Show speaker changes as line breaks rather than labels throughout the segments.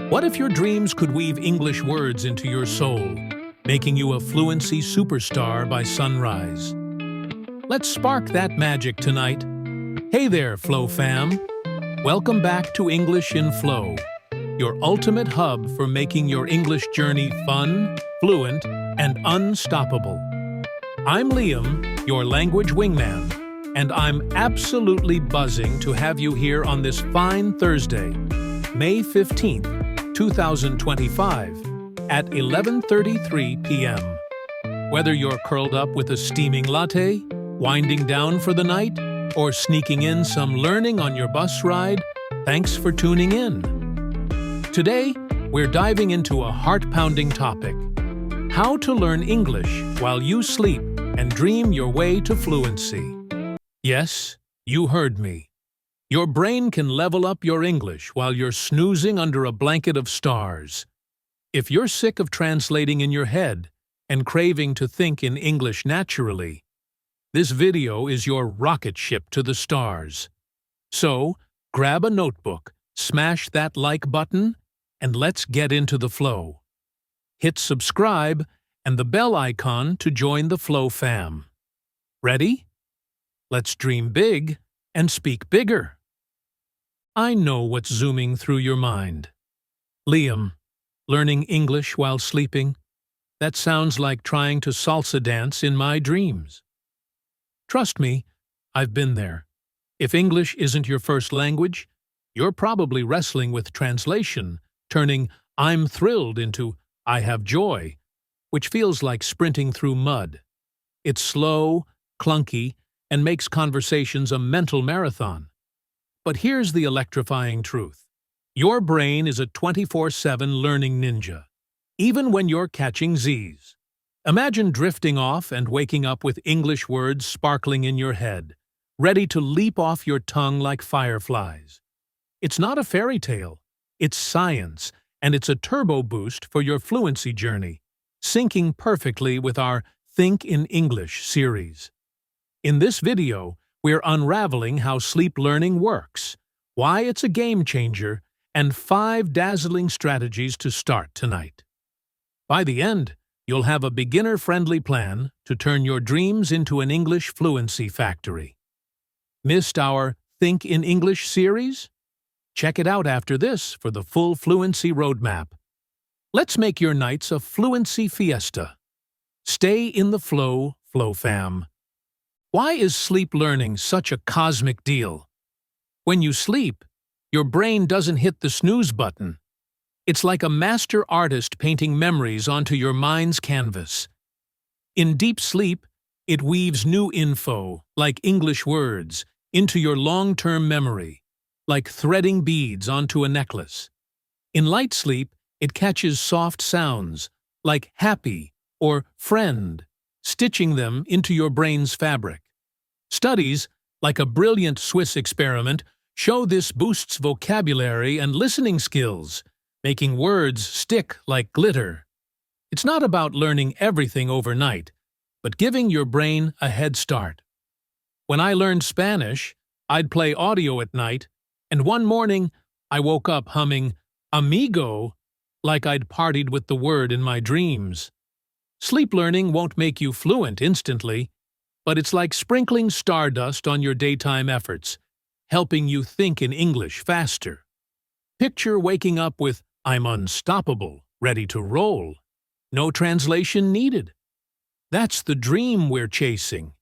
What if your dreams could weave English words into your soul, making you a fluency superstar by sunrise? Let's spark that magic tonight. Hey there, Flow fam! Welcome back to English in Flow, your ultimate hub for making your English journey fun, fluent, and unstoppable. I'm Liam, your language wingman, and I'm absolutely buzzing to have you here on this fine Thursday, May 15th, 2025, at 11:33 p.m. Whether you're curled up with a steaming latte, winding down for the night, or sneaking in some learning on your bus ride, thanks for tuning in. Today, we're diving into a heart-pounding topic: how to learn English while you sleep and dream your way to fluency. Yes, you heard me. Your brain can level up your English while you're snoozing under a blanket of stars. If you're sick of translating in your head and craving to think in English naturally, this video is your rocket ship to the stars. So, grab a notebook, smash that like button, and let's get into the flow. Hit subscribe and the bell icon to join the Flow fam. Ready? Let's dream big and speak bigger. I know what's zooming through your mind. Liam, learning English while sleeping? That sounds like trying to salsa dance in my dreams. Trust me, I've been there. If English isn't your first language, you're probably wrestling with translation, turning "I'm thrilled" into "I have joy," which feels like sprinting through mud. It's slow, clunky, and makes conversations a mental marathon. But here's the electrifying truth. Your brain is a 24/7 learning ninja, even when you're catching Z's. Imagine drifting off and waking up with English words sparkling in your head, ready to leap off your tongue like fireflies. It's not a fairy tale, it's science, and it's a turbo boost for your fluency journey, syncing perfectly with our Think in English series. In this video, we're unraveling how sleep learning works, why it's a game changer, and 5 dazzling strategies to start tonight. By the end, you'll have a beginner-friendly plan to turn your dreams into an English fluency factory. Missed our Think in English series? Check it out after this for the full fluency roadmap. Let's make your nights a fluency fiesta. Stay in the flow, Flow fam. Why is sleep learning such a cosmic deal? When you sleep, your brain doesn't hit the snooze button. It's like a master artist painting memories onto your mind's canvas. In deep sleep, it weaves new info, like English words, into your long-term memory, like threading beads onto a necklace. In light sleep, it catches soft sounds, like happy or friend, stitching them into your brain's fabric. Studies, like a brilliant Swiss experiment, show this boosts vocabulary and listening skills, making words stick like glitter. It's not about learning everything overnight, but giving your brain a head start. When I learned Spanish, I'd play audio at night, and one morning I woke up humming "amigo" like I'd partied with the word in my dreams. Sleep learning won't make you fluent instantly, but it's like sprinkling stardust on your daytime efforts, helping you think in English faster. Picture waking up with "I'm unstoppable," ready to roll. No translation needed. That's the dream we're chasing.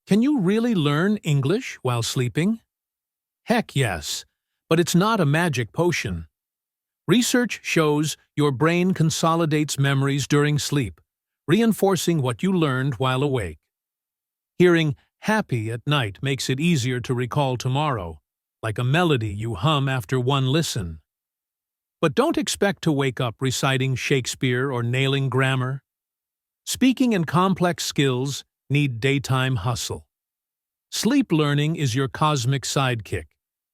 Can you really learn English while sleeping? Heck yes, but it's not a magic potion. Research shows your brain consolidates memories during sleep, reinforcing what you learned while awake. Hearing "happy" at night makes it easier to recall tomorrow, like a melody you hum after one listen. But don't expect to wake up reciting Shakespeare or nailing grammar. Speaking and complex skills need daytime hustle. Sleep learning is your cosmic sidekick,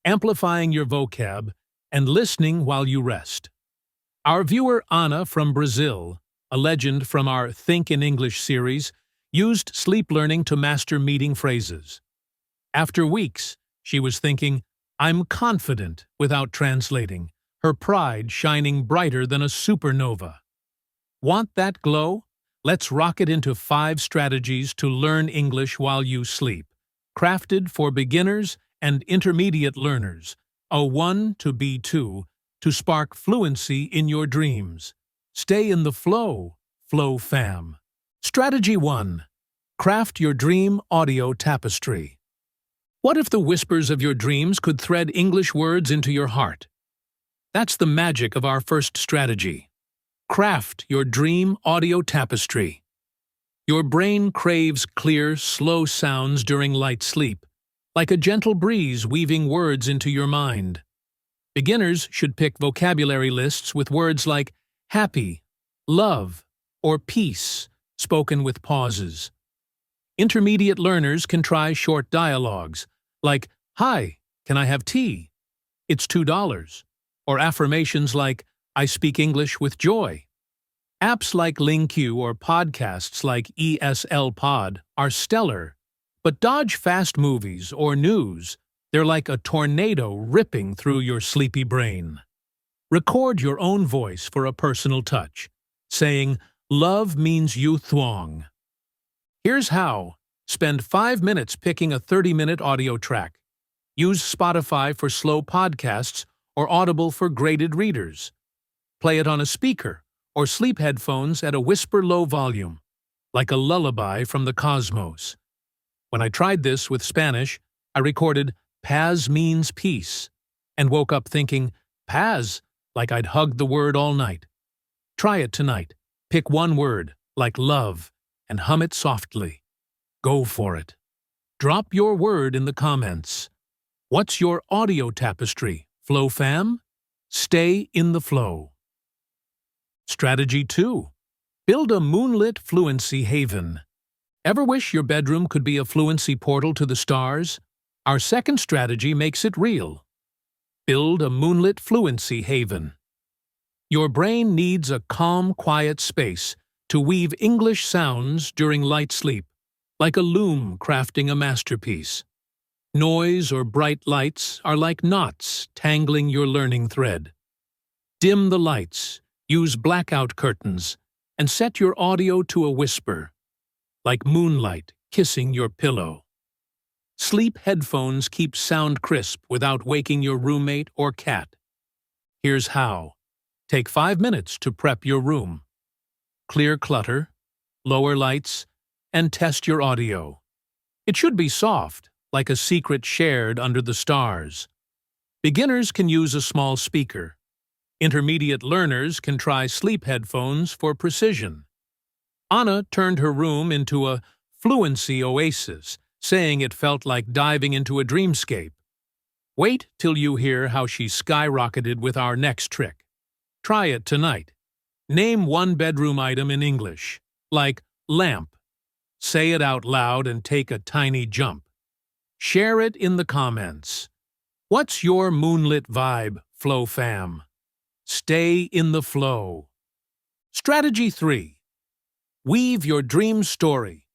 amplifying your vocab and listening while you rest. Our viewer Anna from Brazil, a legend from our Think in English series, used sleep learning to master meeting phrases. After weeks, she was thinking, "I'm confident," without translating, her pride shining brighter than a supernova. Want that glow? Let's rock it into 5 strategies to learn English while you sleep. Crafted for beginners and intermediate learners. A1 to B2 to spark fluency in your dreams. Stay in the flow, Flow Fam. Strategy 1. Craft your dream audio tapestry. What if the whispers of your dreams could thread English words into your heart? That's the magic of our first strategy. Craft your dream audio tapestry. Your brain craves clear, slow sounds during light sleep, like a gentle breeze weaving words into your mind. Beginners should pick vocabulary lists with words like happy, love, or peace, spoken with pauses. Intermediate learners can try short dialogues, like, "Hi, can I have tea? It's $2." Or affirmations like, "I speak English with joy." Apps like LingQ or podcasts like ESL Pod are stellar, but dodge fast movies or news. They're like a tornado ripping through your sleepy brain. Record your own voice for a personal touch, saying, "Love means you thuong." Here's how. Spend 5 minutes picking a 30-minute audio track. Use Spotify for slow podcasts or Audible for graded readers. Play it on a speaker or sleep headphones at a whisper-low volume, like a lullaby from the cosmos. When I tried this with Spanish, I recorded "Paz means peace," and woke up thinking, "Paz," like I'd hugged the word all night. Try it tonight. Pick one word, like love, and hum it softly. Go for it. Drop your word in the comments. What's your audio tapestry, Flow Fam? Stay in the flow. Strategy 2. Build a moonlit fluency haven. Ever wish your bedroom could be a fluency portal to the stars? Our second strategy makes it real. Build a moonlit fluency haven. Your brain needs a calm, quiet space to weave English sounds during light sleep, like a loom crafting a masterpiece. Noise or bright lights are like knots tangling your learning thread. Dim the lights, use blackout curtains, and set your audio to a whisper, like moonlight kissing your pillow. Sleep headphones keep sound crisp without waking your roommate or cat. Here's how. Take 5 minutes to prep your room. Clear clutter, lower lights, and test your audio. It should be soft, like a secret shared under the stars. Beginners can use a small speaker. Intermediate learners can try sleep headphones for precision. Anna turned her room into a fluency oasis, saying it felt like diving into a dreamscape. Wait till you hear how she skyrocketed with our next trick. Try it tonight. Name one bedroom item in English, like lamp. Say it out loud and take a tiny jump. Share it in the comments. What's your moonlit vibe, Flow Fam? Stay in the flow. Strategy 3. Weave your dream story.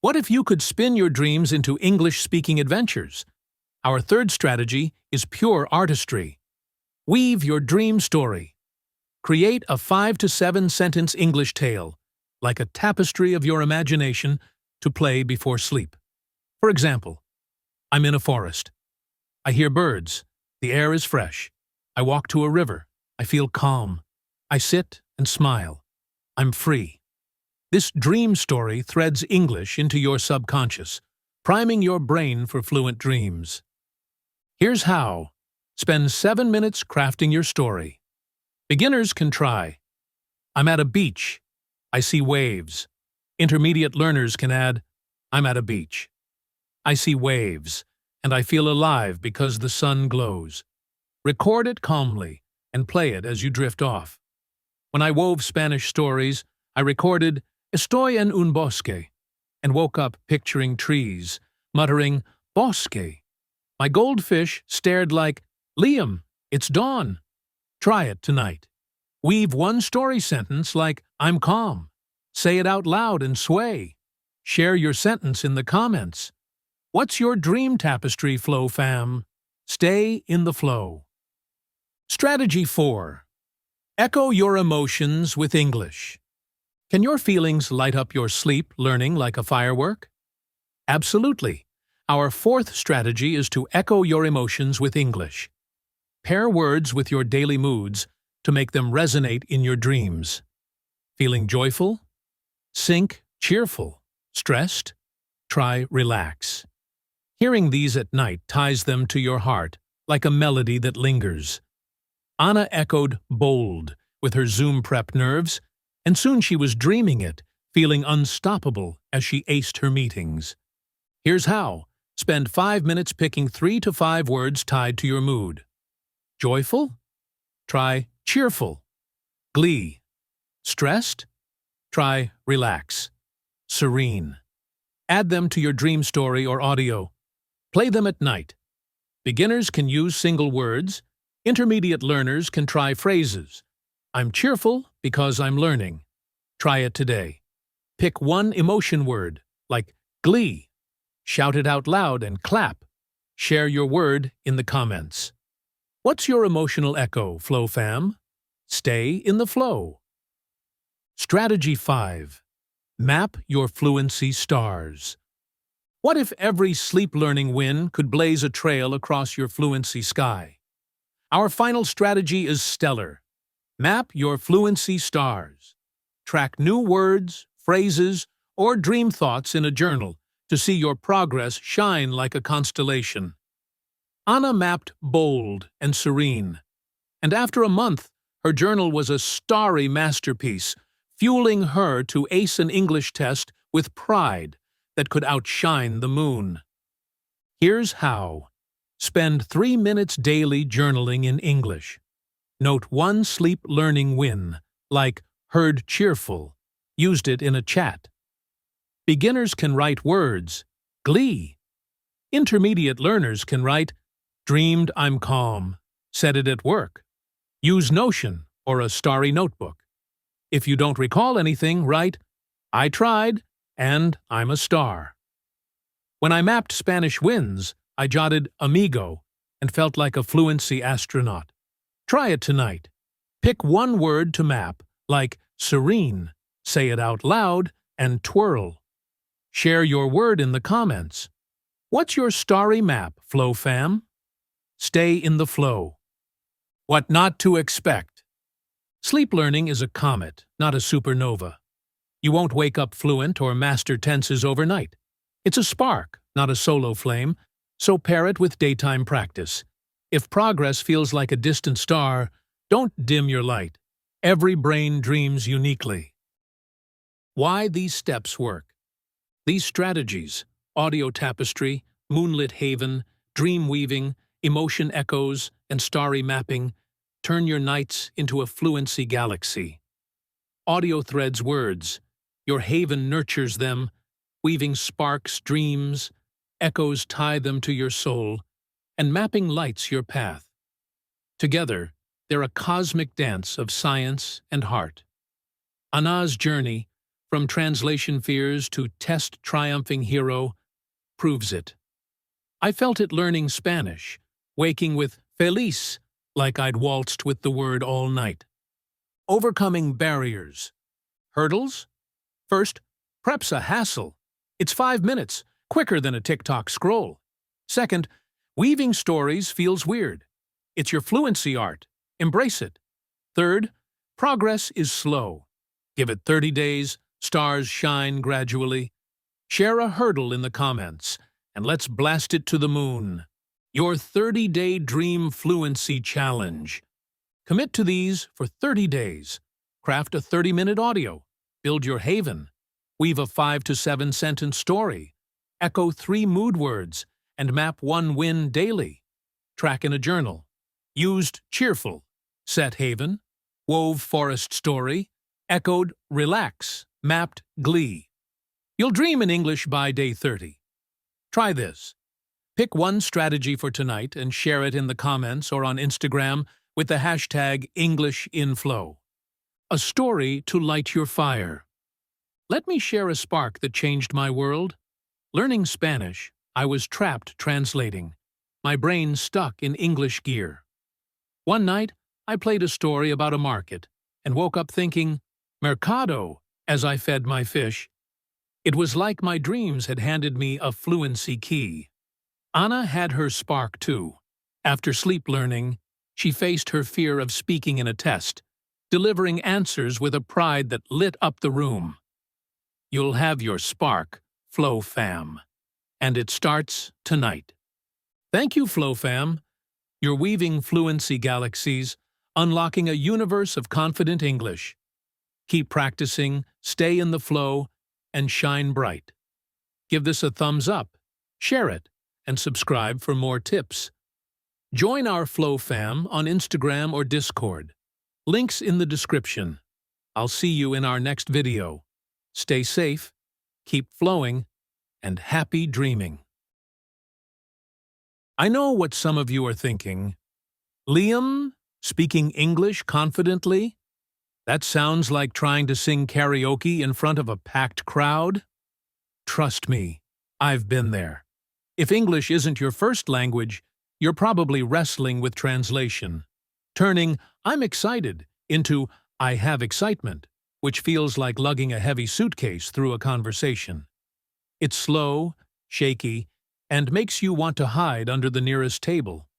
What if you could spin your dreams into English-speaking adventures? Our third strategy is pure artistry. Weave your dream story. Create a 5 to 7 sentence English tale, like a tapestry of your imagination, to play before sleep. For example, I'm in a forest. I hear birds. The air is fresh. I walk to a river. I feel calm. I sit and smile. I'm free. This dream story threads English into your subconscious, priming your brain for fluent dreams. Here's how. Spend 7 minutes crafting your story. Beginners can try. I'm at a beach. I see waves. Intermediate learners can add, I'm at a beach. I see waves, and I feel alive because the sun glows. Record it calmly and play it as you drift off. When I wove Spanish stories, I recorded "Estoy en un bosque" and woke up picturing trees, muttering "bosque." My goldfish stared like, "Liam, it's dawn." Try it tonight. Weave one story sentence like, "I'm calm." Say it out loud and sway. Share your sentence in the comments. What's your dream tapestry, Flow Fam? Stay in the flow. Strategy 4. Echo your emotions with English. Can your feelings light up your sleep learning like a firework? Absolutely. Our fourth strategy is to echo your emotions with English. Pair words with your daily moods to make them resonate in your dreams. Feeling joyful? Sync cheerful. Stressed? Try relax. Hearing these at night ties them to your heart like a melody that lingers. Anna echoed bold with her Zoom prep nerves, and soon she was dreaming it, feeling unstoppable as she aced her meetings. Here's how. Spend 5 minutes picking 3 to 5 words tied to your mood. Joyful? Try cheerful. Glee. Stressed? Try relax. Serene. Add them to your dream story or audio. Play them at night. Beginners can use single words. Intermediate learners can try phrases. I'm cheerful because I'm learning. Try it today. Pick one emotion word, like glee. Shout it out loud and clap. Share your word in the comments. What's your emotional echo, Flow Fam? Stay in the flow. Strategy 5. Map your fluency stars. What if every sleep learning win could blaze a trail across your fluency sky? Our final strategy is stellar. Map your fluency stars. Track new words, phrases, or dream thoughts in a journal to see your progress shine like a constellation. Anna mapped bold and serene, and after a month, her journal was a starry masterpiece, fueling her to ace an English test with pride that could outshine the moon. Here's how. Spend 3 minutes daily journaling in English. Note one sleep learning win, like heard cheerful, used it in a chat. Beginners can write words, glee. Intermediate learners can write, dreamed I'm calm, said it at work. Use Notion or a starry notebook. If you don't recall anything, write, I tried, and I'm a star. When I mapped Spanish wins, I jotted amigo and felt like a fluency astronaut. Try it tonight. Pick one word to map, like serene, say it out loud, and twirl. Share your word in the comments. What's your starry map, Flow Fam? Stay in the flow. What not to expect. Sleep learning is a comet, not a supernova. You won't wake up fluent or master tenses overnight. It's a spark, not a solo flame, so pair it with daytime practice. If progress feels like a distant star, don't dim your light. Every brain dreams uniquely. Why these steps work. These strategies, audio tapestry, moonlit haven, dream weaving, emotion echoes, and starry mapping, turn your nights into a fluency galaxy. Audio threads words. Your haven nurtures them, weaving sparks dreams, echoes tie them to your soul, and mapping lights your path. Together, they're a cosmic dance of science and heart. Anna's journey, from translation fears to test triumphing hero, proves it. I felt it learning Spanish, waking with feliz, like I'd waltzed with the word all night. Overcoming barriers. Hurdles? First, prep's a hassle. It's 5 minutes, quicker than a TikTok scroll. Second, weaving stories feels weird. It's your fluency art. Embrace it. Third, progress is slow. Give it 30 days, stars shine gradually. Share a hurdle in the comments, and let's blast it to the moon. Your 30-day dream fluency challenge. Commit to these for 30 days. Craft a 30-minute audio. Build your haven. Weave a 5 to 7 sentence story. Echo 3 mood words, and map 1 win daily. Track in a journal. Used cheerful. Set haven. Wove forest story. Echoed relax. Mapped glee. You'll dream in English by day 30. Try this. Pick one strategy for tonight and share it in the comments or on Instagram with the hashtag EnglishInFlow. A story to light your fire. Let me share a spark that changed my world. Learning Spanish, I was trapped translating. My brain stuck in English gear. One night, I played a story about a market and woke up thinking, Mercado, as I fed my fish. It was like my dreams had handed me a fluency key. Anna had her spark too. After sleep learning, she faced her fear of speaking in a test, delivering answers with a pride that lit up the room. You'll have your spark, Flow Fam. And it starts tonight. Thank you, Flow Fam. You're weaving fluency galaxies, unlocking a universe of confident English. Keep practicing, stay in the flow, and shine bright. Give this a thumbs up, share it, and subscribe for more tips. Join our Flow Fam on Instagram or Discord. Links in the description. I'll see you in our next video. Stay safe, keep flowing, and happy dreaming. I know what some of you are thinking. Liam, speaking English confidently? That sounds like trying to sing karaoke in front of a packed crowd. Trust me, I've been there. If English isn't your first language, you're probably wrestling with translation, turning "I'm excited" into "I have excitement," which feels like lugging a heavy suitcase through a conversation. It's slow, shaky, and makes you want to hide under the nearest table.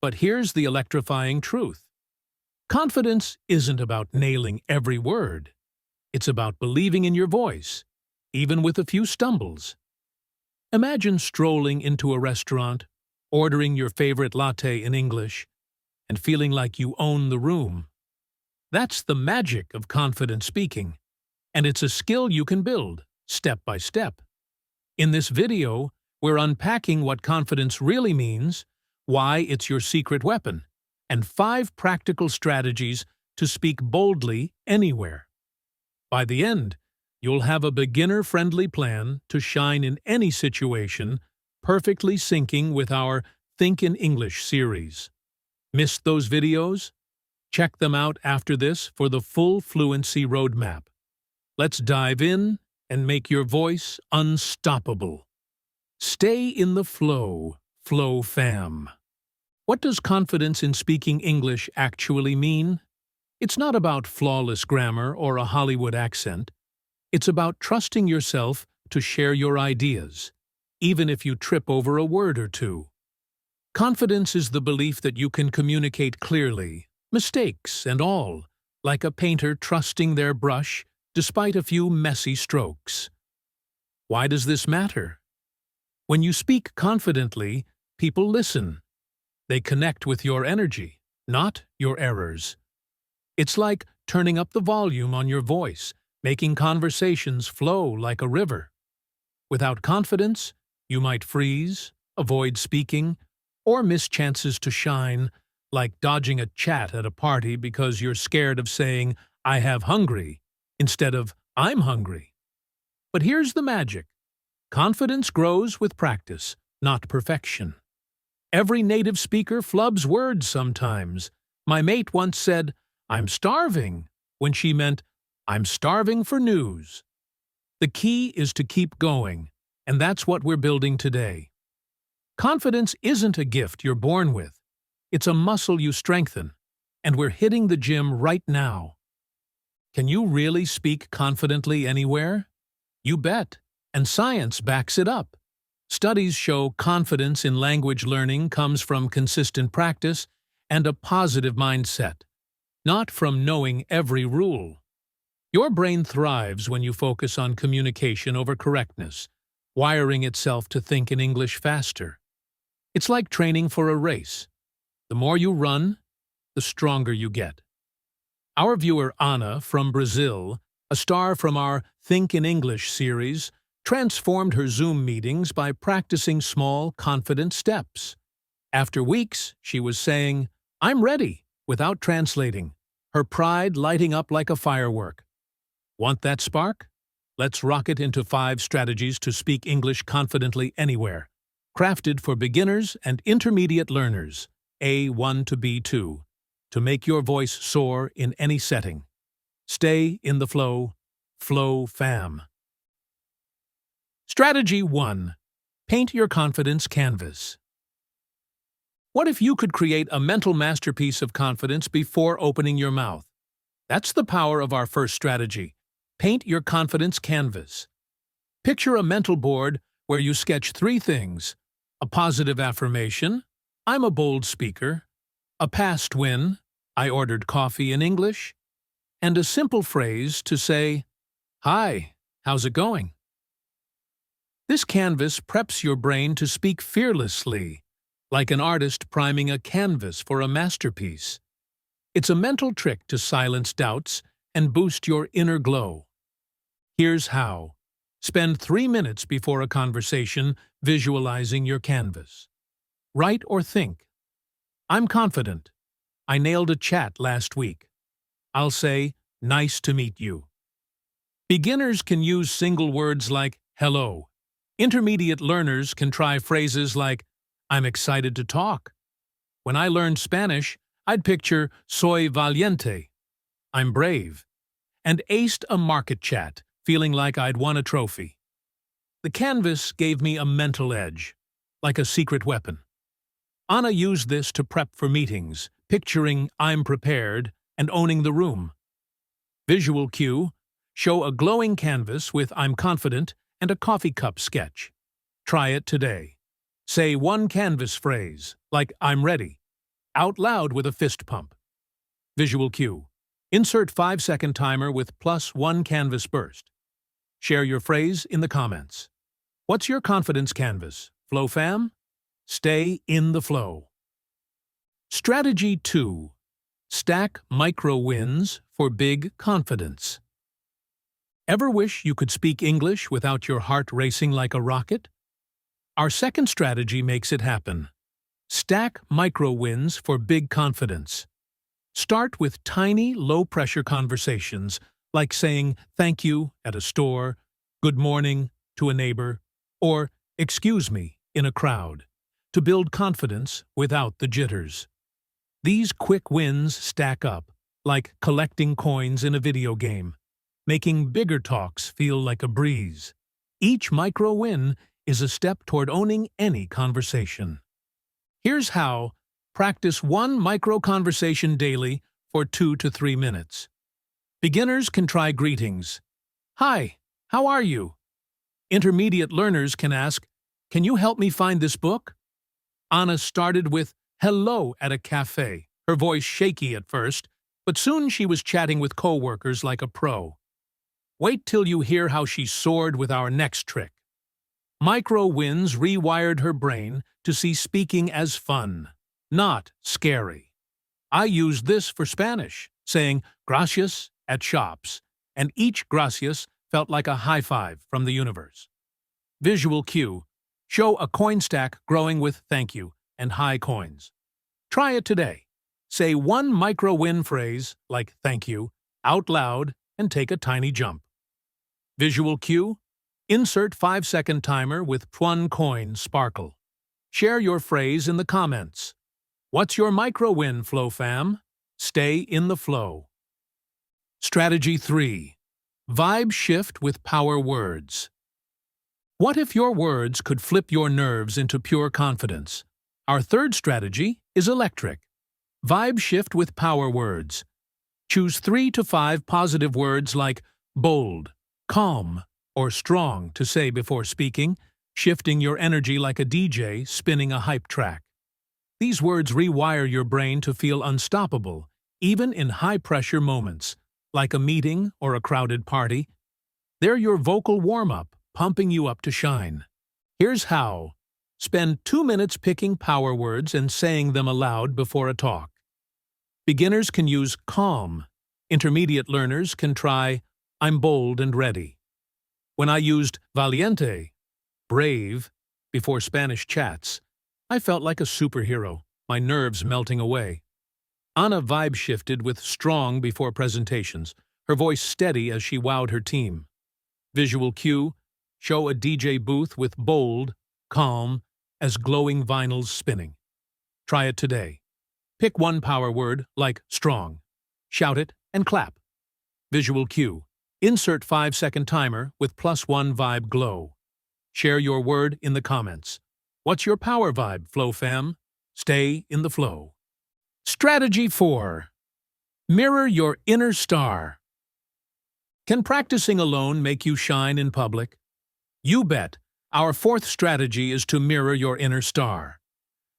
But here's the electrifying truth. Confidence isn't about nailing every word. It's about believing in your voice, even with a few stumbles. Imagine strolling into a restaurant, ordering your favorite latte in English, and feeling like you own the room. That's the magic of confident speaking, and it's a skill you can build, step by step. In this video, we're unpacking what confidence really means, why it's your secret weapon, and 5 practical strategies to speak boldly anywhere. By the end, you'll have a beginner-friendly plan to shine in any situation, perfectly syncing with our Think in English series. Missed those videos? Check them out after this for the full fluency roadmap. Let's dive in and make your voice unstoppable. Stay in the flow, Flow Fam. What does confidence in speaking English actually mean? It's not about flawless grammar or a Hollywood accent. It's about trusting yourself to share your ideas, even if you trip over a word or two. Confidence is the belief that you can communicate clearly, mistakes and all, like a painter trusting their brush despite a few messy strokes. Why does this matter? When you speak confidently, people listen. They connect with your energy, not your errors. It's like turning up the volume on your voice, making conversations flow like a river. Without confidence, you might freeze, avoid speaking, or miss chances to shine, like dodging a chat at a party because you're scared of saying, "I have hungry," instead of "I'm hungry." But here's the magic. Confidence grows with practice, not perfection. Every native speaker flubs words sometimes. My mate once said, "I'm starving," when she meant, "I'm starving for news." The key is to keep going, and that's what we're building today. Confidence isn't a gift you're born with. It's a muscle you strengthen, and we're hitting the gym right now. Can you really speak confidently anywhere? You bet, and science backs it up. Studies show confidence in language learning comes from consistent practice and a positive mindset, not from knowing every rule. Your brain thrives when you focus on communication over correctness, wiring itself to think in English faster. It's like training for a race. The more you run, the stronger you get. Our viewer Anna from Brazil, a star from our Think in English series, transformed her Zoom meetings by practicing small, confident steps. After weeks, she was saying, "I'm ready," without translating, her pride lighting up like a firework. Want that spark? Let's rocket into 5 strategies to speak English confidently anywhere, crafted for beginners and intermediate learners, A1 to B2, to make your voice soar in any setting. Stay in the flow, Flow Fam. Strategy 1. Paint your confidence canvas. What if you could create a mental masterpiece of confidence before opening your mouth? That's the power of our first strategy. Paint your confidence canvas. Picture a mental board where you sketch three things: a positive affirmation, I'm a bold speaker; a past win, I ordered coffee in English; and a simple phrase to say, "Hi, how's it going?" This canvas preps your brain to speak fearlessly, like an artist priming a canvas for a masterpiece. It's a mental trick to silence doubts and boost your inner glow. Here's how. Spend 3 minutes before a conversation visualizing your canvas. Write or think. I'm confident. I nailed a chat last week. I'll say, nice to meet you. Beginners can use single words like hello. Intermediate learners can try phrases like, I'm excited to talk. When I learned Spanish, I'd picture soy valiente, I'm brave, and aced a market chat, feeling like I'd won a trophy. The canvas gave me a mental edge, like a secret weapon. Anna used this to prep for meetings, picturing I'm prepared and owning the room. Visual cue, show a glowing canvas with I'm confident and a coffee cup sketch. Try it today. Say one canvas phrase, like I'm ready, out loud with a fist pump. Visual cue, insert 5-second timer with +1 canvas burst. Share your phrase in the comments. What's your confidence canvas, Flow Fam? Stay in the flow. Strategy 2. Stack micro wins for big confidence. Ever wish you could speak English without your heart racing like a rocket? Our second strategy makes it happen. Stack micro wins for big confidence. Start with tiny, low-pressure conversations, like saying thank you at a store, good morning to a neighbor, or excuse me in a crowd, to build confidence without the jitters. These quick wins stack up, like collecting coins in a video game, making bigger talks feel like a breeze. Each micro win is a step toward owning any conversation. Here's how. Practice one micro conversation daily for 2 to 3 minutes. Beginners can try greetings. Hi, how are you? Intermediate learners can ask, can you help me find this book? Anna started with hello at a cafe, her voice shaky at first, but soon she was chatting with coworkers like a pro. Wait till you hear how she soared with our next trick. Micro wins rewired her brain to see speaking as fun, not scary. I used this for Spanish, saying gracias at shops, and each gracias felt like a high five from the universe. Visual cue, show a coin stack growing with thank you and high coins. Try it today. Say one micro win phrase, like thank you, out loud and take a tiny jump. Visual cue, insert 5-second timer with one coin sparkle. Share your phrase in the comments. What's your micro win, Flow Fam? Stay in the flow. Strategy 3. Vibe shift with power words. What if your words could flip your nerves into pure confidence? Our third strategy is electric. Vibe shift with power words. Choose 3 to 5 positive words like bold, calm, or strong to say before speaking, shifting your energy like a DJ spinning a hype track. These words rewire your brain to feel unstoppable, even in high-pressure moments, like a meeting or a crowded party. They're your vocal warm-up, pumping you up to shine. Here's how. Spend 2 minutes picking power words and saying them aloud before a talk. Beginners can use calm. Intermediate learners can try I'm bold and ready. When I used valiente, brave, before Spanish chats, I felt like a superhero, my nerves melting away. Anna vibe shifted with strong before presentations, her voice steady as she wowed her team. Visual cue, show a DJ booth with bold, calm, as glowing vinyls spinning. Try it today. Pick one power word, like strong. Shout it and clap. Visual cue, insert 5-second timer with +1 vibe glow. Share your word in the comments. What's your power vibe, Flow Fam? Stay in the flow. Strategy 4. Mirror your inner star. Can practicing alone make you shine in public? You bet. Our fourth strategy is to mirror your inner star.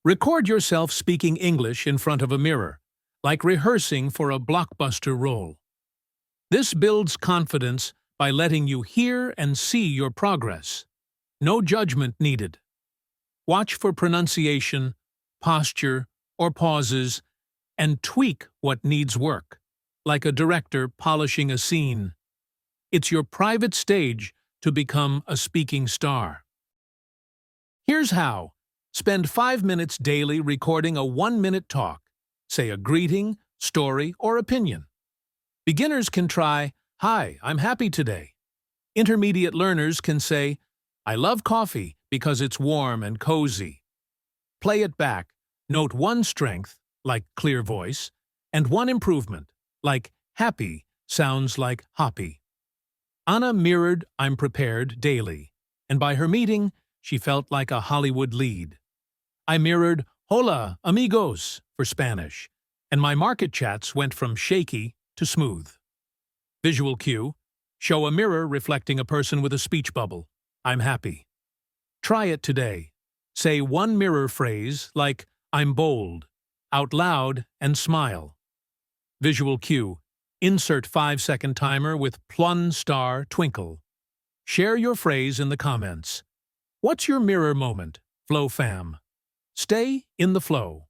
Record yourself speaking English in front of a mirror, like rehearsing for a blockbuster role. This builds confidence by letting you hear and see your progress. No judgment needed. Watch for pronunciation, posture, or pauses, and tweak what needs work, like a director polishing a scene. It's your private stage to become a speaking star. Here's how. Spend 5 minutes daily recording a 1-minute talk. Say a greeting, story, or opinion. Beginners can try, "Hi, I'm happy today." Intermediate learners can say, "I love coffee because it's warm and cozy." Play it back. Note one strength, like clear voice, and one improvement, like happy sounds like hoppy. Anna mirrored "I'm prepared" daily, and by her meeting, she felt like a Hollywood lead. I mirrored "Hola, amigos" for Spanish, and my market chats went from shaky to smooth. Visual cue. Show a mirror reflecting a person with a speech bubble. I'm happy. Try it today. Say one mirror phrase like "I'm bold" out loud and smile. Visual cue. Insert 5-second timer with plun star twinkle. Share your phrase in the comments. What's your mirror moment, Flow Fam? Stay in the flow.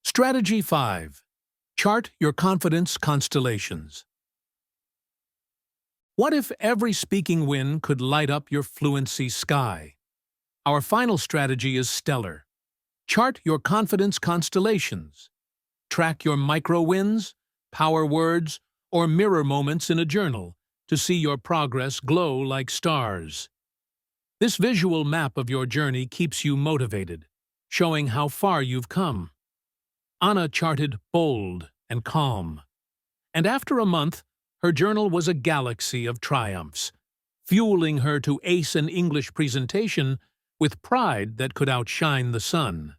Strategy 5. Chart your confidence constellations. What if every speaking win could light up your fluency sky? Our final strategy is stellar. Chart your confidence constellations. Track your micro wins, power words, or mirror moments in a journal to see your progress glow like stars. This visual map of your journey keeps you motivated, showing how far you've come. Anna charted bold and calm. And after a month, her journal was a galaxy of triumphs, fueling her to ace an English presentation with pride that could outshine the sun.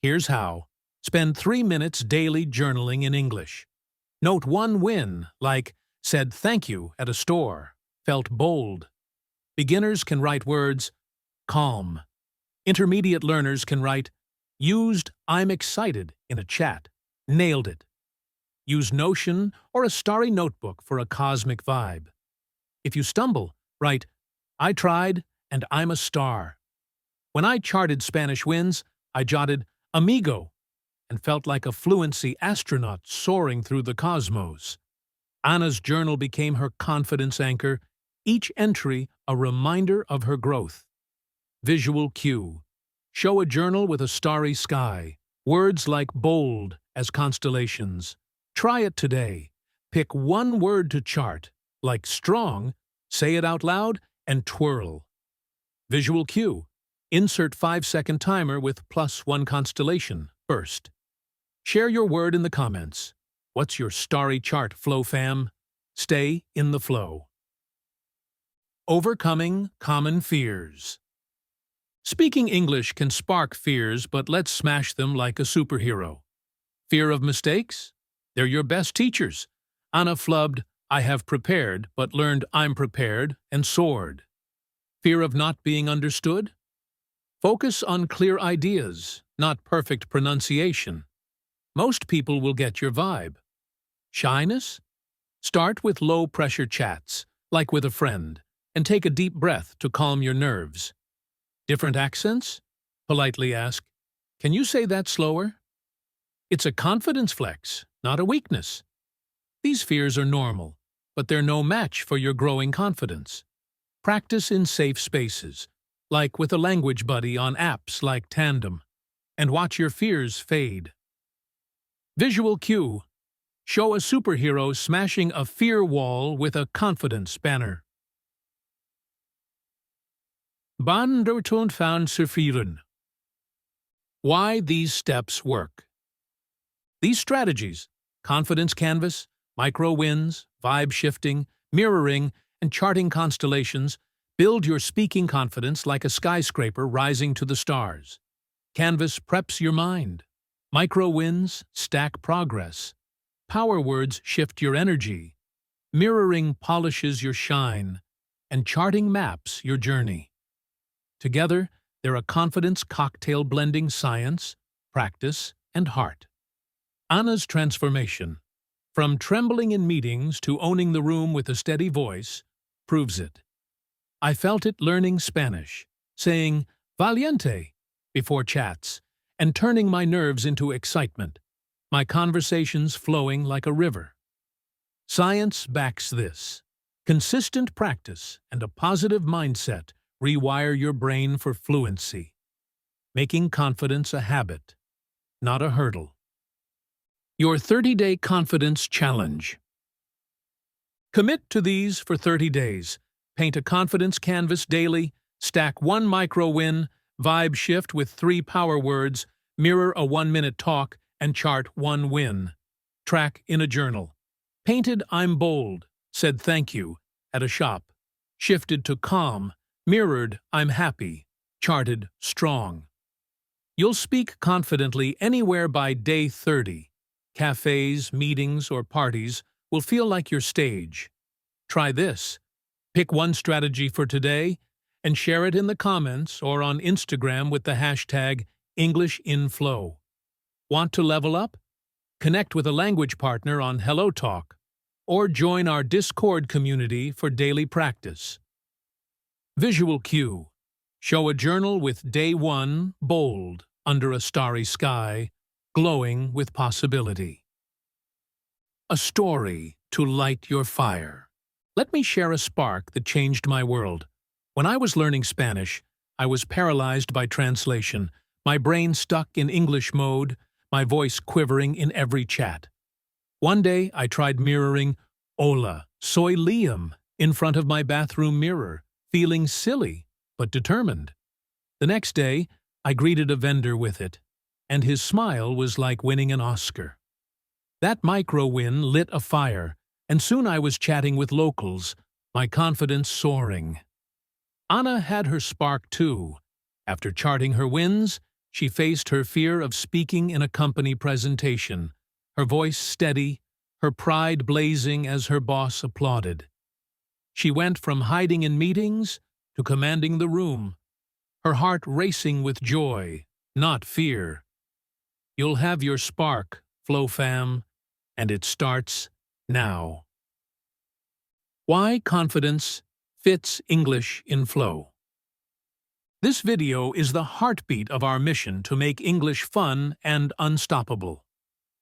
Here's how. Spend 3 minutes daily journaling in English. Note one win, like said thank you at a store, felt bold. Beginners can write words, calm. Intermediate learners can write, used I'm excited in a chat, nailed it. Use Notion or a starry notebook for a cosmic vibe. If you stumble, write, I tried and I'm a star. When I charted Spanish wins, I jotted amigo and felt like a fluency astronaut soaring through the cosmos. Anna's journal became her confidence anchor, each entry a reminder of her growth. Visual cue. Show a journal with a starry sky, words like bold as constellations. Try it today. Pick one word to chart, like strong, say it out loud, and twirl. Visual cue. Insert 5-second timer with +1 constellation, first. Share your word in the comments. What's your starry chart, Flow Fam? Stay in the flow. Overcoming common fears. Speaking English can spark fears, but let's smash them like a superhero. Fear of mistakes? They're your best teachers. Anna flubbed, I have prepared, but learned I'm prepared and soared. Fear of not being understood? Focus on clear ideas, not perfect pronunciation. Most people will get your vibe. Shyness? Start with low-pressure chats, like with a friend, and take a deep breath to calm your nerves. Different accents? Politely ask, can you say that slower? It's a confidence flex, not a weakness. These fears are normal, but they're no match for your growing confidence. Practice in safe spaces, like with a language buddy on apps like Tandem, and watch your fears fade. Visual cue. Show a superhero smashing a fear wall with a confidence banner. Banderton van Surfieren. Why these steps work. These strategies, confidence canvas, micro wins, vibe shifting, mirroring, and charting constellations, build your speaking confidence like a skyscraper rising to the stars. Canvas preps your mind. Micro wins stack progress. Power words shift your energy. Mirroring polishes your shine. And charting maps your journey. Together, they're a confidence cocktail blending science, practice, and heart. Anna's transformation, from trembling in meetings to owning the room with a steady voice, proves it. I felt it learning Spanish, saying valiente before chats, and turning my nerves into excitement, my conversations flowing like a river. Science backs this. Consistent practice and a positive mindset rewire your brain for fluency, making confidence a habit, not a hurdle. Your 30-day confidence challenge. Commit to these for 30 days. Paint a confidence canvas daily, stack one micro win, vibe shift with 3 power words, mirror a 1-minute talk, and chart 1 win. Track in a journal. Painted I'm bold, said thank you at a shop. Shifted to calm, mirrored I'm happy, charted strong. You'll speak confidently anywhere by day 30. Cafés, meetings, or parties will feel like your stage. Try this. Pick one strategy for today and share it in the comments or on Instagram with the hashtag EnglishInFlow. Want to level up? Connect with a language partner on Hello Talk or join our Discord community for daily practice. Visual cue. Show a journal with day 1 bold under a starry sky, glowing with possibility. A story to light your fire. Let me share a spark that changed my world. When I was learning Spanish, I was paralyzed by translation, my brain stuck in English mode, my voice quivering in every chat. One day, I tried mirroring "Hola, soy Liam" in front of my bathroom mirror, feeling silly but determined. The next day, I greeted a vendor with it, and his smile was like winning an Oscar. That micro win lit a fire, and soon I was chatting with locals, my confidence soaring. Anna had her spark too. After charting her wins, she faced her fear of speaking in a company presentation, her voice steady, her pride blazing as her boss applauded. She went from hiding in meetings to commanding the room, her heart racing with joy, not fear. You'll have your spark, Flow Fam, and it starts now. Why confidence fits English in flow. This video is the heartbeat of our mission to make English fun and unstoppable.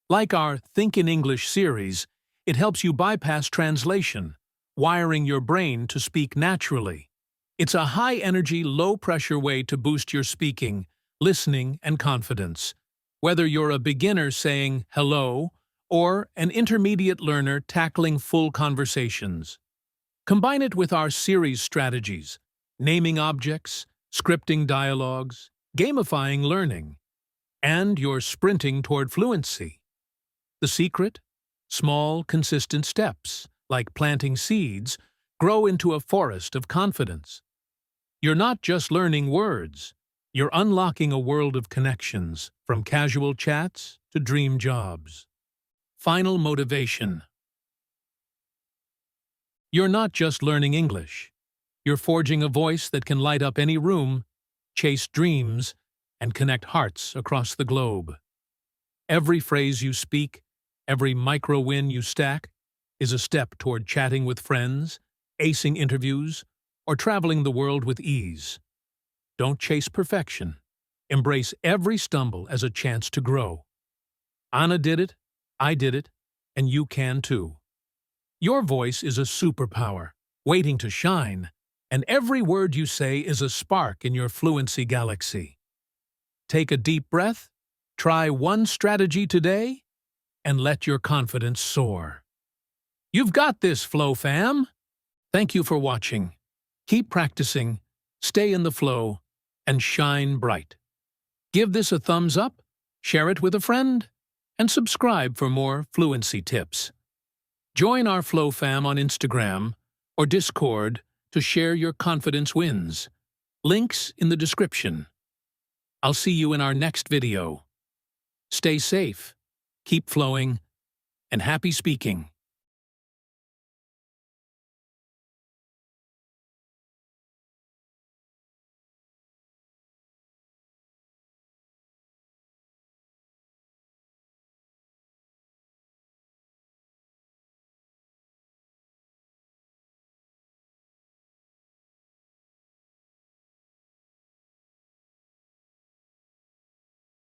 Like our Think in English series, it helps you bypass translation, wiring your brain to speak naturally. It's a high-energy, low-pressure way to boost your speaking, listening, and confidence. Whether you're a beginner saying hello or an intermediate learner tackling full conversations. Combine it with our series strategies, naming objects, scripting dialogues, gamifying learning, and you're sprinting toward fluency. The secret? Small, consistent steps, like planting seeds, grow into a forest of confidence. You're not just learning words, you're unlocking a world of connections, from casual chats to dream jobs. Final motivation. You're not just learning English. You're forging a voice that can light up any room, chase dreams, and connect hearts across the globe. Every phrase you speak, every micro win you stack, is a step toward chatting with friends, acing interviews, or traveling the world with ease. Don't chase perfection. Embrace every stumble as a chance to grow. Anna did it, I did it, and you can too. Your voice is a superpower, waiting to shine, and every word you say is a spark in your fluency galaxy. Take a deep breath, try one strategy today, and let your confidence soar. You've got this, Flow Fam! Thank you for watching. Keep practicing, stay in the flow, and shine bright. Give this a thumbs up, share it with a friend, and subscribe for more fluency tips. Join our Flow Fam on Instagram or Discord to share your confidence wins. Links in the description. I'll see you in our next video. Stay safe, keep flowing, and happy speaking.